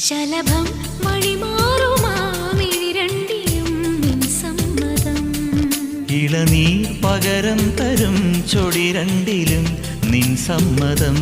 ശലഭം വഴിമാറുമാമിഴിരണ്ടിലും നിൻ സമ്മതം. ഇളനീർ പകരം തരും ചൊടി രണ്ടിലും നിൻ സമ്മതം.